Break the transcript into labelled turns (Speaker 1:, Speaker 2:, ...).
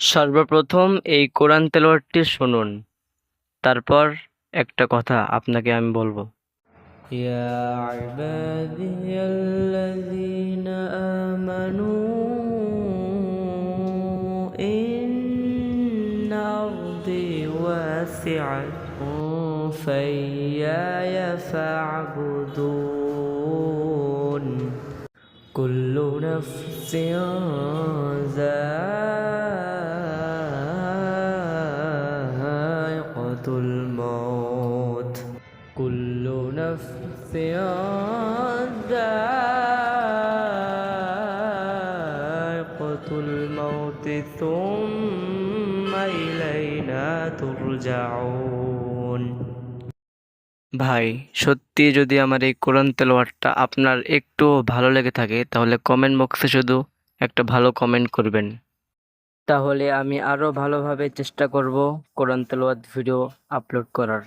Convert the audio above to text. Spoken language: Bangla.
Speaker 1: সর্বপ্রথম এই কোরআন তেলাওয়াতটি শুনুন, তারপর একটা কথা আপনাকে আমি বলবো। ইয়া ইবাদিয়াল্লাযীনা আমানু ইন্না আরদি ওয়াসি'আতুন ফাইয়ায়া ফা'বুদুন কুল্লু নাফসিন যায়িকাতুল মাউত কুল্লু নাফসিন যায়িকাতুল মাউত সুম্মা ইলাইনা তুরজাউন। ভাই, সত্যি যদি আমার এই কোরআন তেলাওয়াতটা আপনার একটু ভালো লেগে থাকে তাহলে কমেন্ট বক্সে শুধু একটা ভালো কমেন্ট করবেন, তাহলে আমি আরো ভালোভাবে চেষ্টা করব কোরআন তেলাওয়াত ভিডিও আপলোড করার।